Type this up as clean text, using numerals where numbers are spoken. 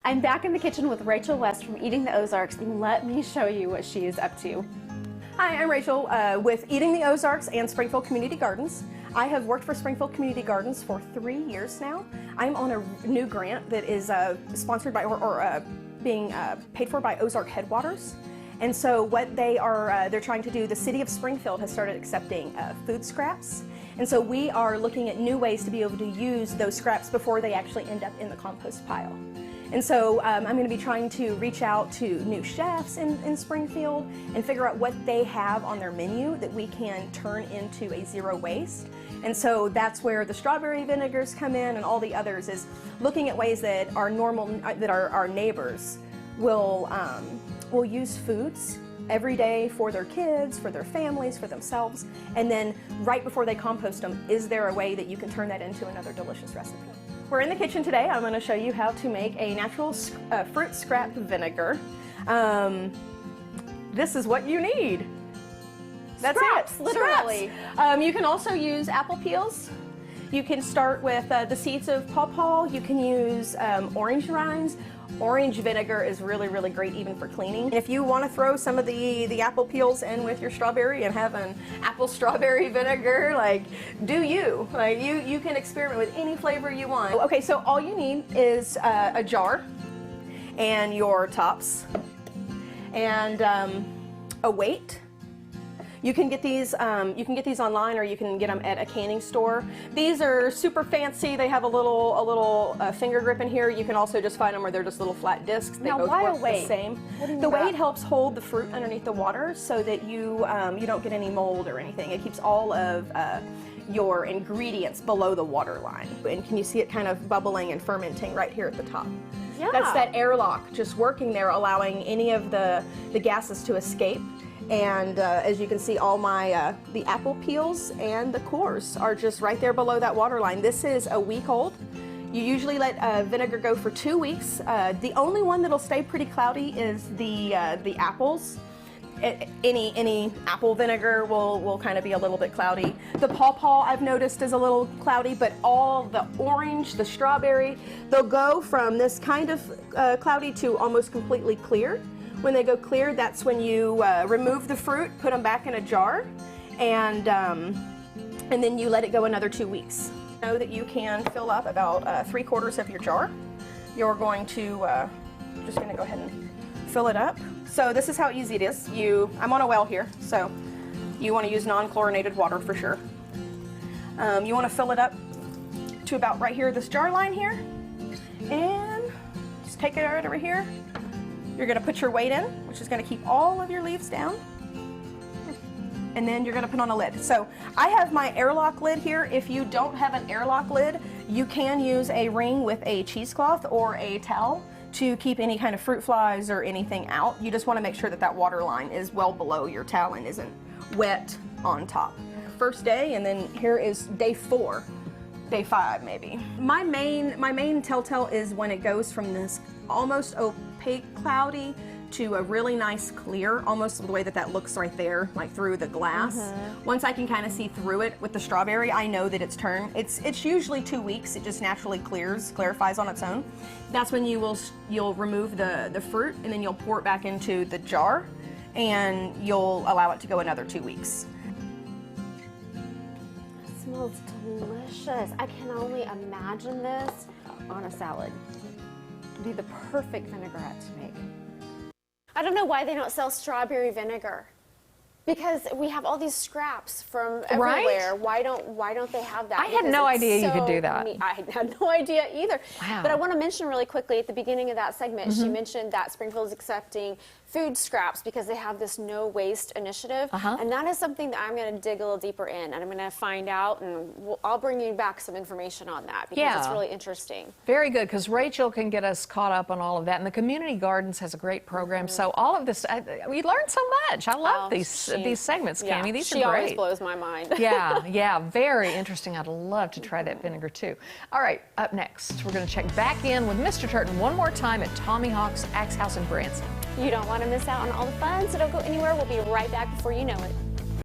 I'm back in the kitchen with Rachel West from Eating the Ozarks. Let me show you what she is up to. Hi, I'm Rachel with Eating the Ozarks and Springfield Community Gardens. I have worked for Springfield Community Gardens for 3 years now. I'm on a new grant that is sponsored by or being paid for by Ozark Headwaters. And so what they're trying to do, the city of Springfield has started accepting food scraps. And so we are looking at new ways to be able to use those scraps before they actually end up in the compost pile. And so I'm going to be trying to reach out to new chefs in Springfield and figure out what they have on their menu that we can turn into a zero waste. And so that's where the strawberry vinegars come in, and all the others is looking at ways that our neighbors will use foods every day for their kids, for their families, for themselves, and then right before they compost them, is there a way that you can turn that into another delicious recipe? We're in the kitchen today. I'm going to show you how to make a natural fruit scrap vinegar. This is what you need. That's Scraps, it. literally. Scraps. You can also use apple peels. You can start with the seeds of pawpaw. You can use orange rinds. Orange vinegar is really, really great even for cleaning. If you want to throw some of the apple peels in with your strawberry and have an apple strawberry vinegar, like, do you. Like, you can experiment with any flavor you want. Okay, so all you need is a jar and your tops and a weight. You can get these online, or you can get them at a canning store. These are super fancy. They have a little finger grip in here. You can also just find them where they're just little flat discs. They both work the same. The weight helps hold the fruit underneath the water so that you don't get any mold or anything. It keeps all of your ingredients below the water line. And can you see it kind of bubbling and fermenting right here at the top? Yeah. That's that airlock just working there, allowing any of the gases to escape. And as you can see, all my the apple peels and the cores are just right there below that water line. This is a week old. You usually let vinegar go for 2 weeks. The only one that'll stay pretty cloudy is the apples. Any apple vinegar will kind of be a little bit cloudy. The pawpaw, I've noticed, is a little cloudy, but all the orange, the strawberry, they'll go from this kind of cloudy to almost completely clear. When they go clear, that's when you remove the fruit, put them back in a jar, and then you let it go another 2 weeks. Know that you can fill up about 3/4 of your jar. You're going to just going to go ahead and fill it up. So this is how easy it is. I'm on a well here, so you want to use non-chlorinated water for sure. You want to fill it up to about right here, this jar line here, and just take it right over here. You're going to put your weight in, which is going to keep all of your leaves down. And then you're going to put on a lid. So I have my airlock lid here. If you don't have an airlock lid, you can use a ring with a cheesecloth or a towel to keep any kind of fruit flies or anything out. You just want to make sure that that water line is well below your towel and isn't wet on top. First day, and then here is day 4. Day 5 maybe. My main telltale is when it goes from this almost opaque cloudy to a really nice clear, almost the way that looks right there, like through the glass. Once I can kind of see through it with the strawberry, I know that it's turned. It's usually 2 weeks. It just naturally clarifies on its own. That's when you'll remove the fruit, and then you'll pour it back into the jar, and you'll allow it to go another 2 weeks. It smells delicious. I can only imagine this on a salad. It'd be the perfect vinaigrette to make. I don't know why they don't sell strawberry vinegar, because we have all these scraps from everywhere. Right? Why don't they have that? I had no idea you could do that. I had no idea either. Wow. But I want to mention really quickly at the beginning of that segment, she mentioned that Springfield is accepting food scraps because they have this no waste initiative, and that is something that I'm going to dig a little deeper in, and I'm going to find out, and I'll bring you back some information on that because it's really interesting. Very good, because Rachel can get us caught up on all of that, and the Community Gardens has a great program. So all of this, we learned so much. I love these segments, Cammie. These are great. She always blows my mind. Yeah, very interesting. I'd love to try that vinegar too. All right, up next, we're going to check back in with Mr. Turton one more time at Tommy Hawk's Axe House in Branson. You don't want to miss out on all the fun, so don't go anywhere. We'll be right back before you know it.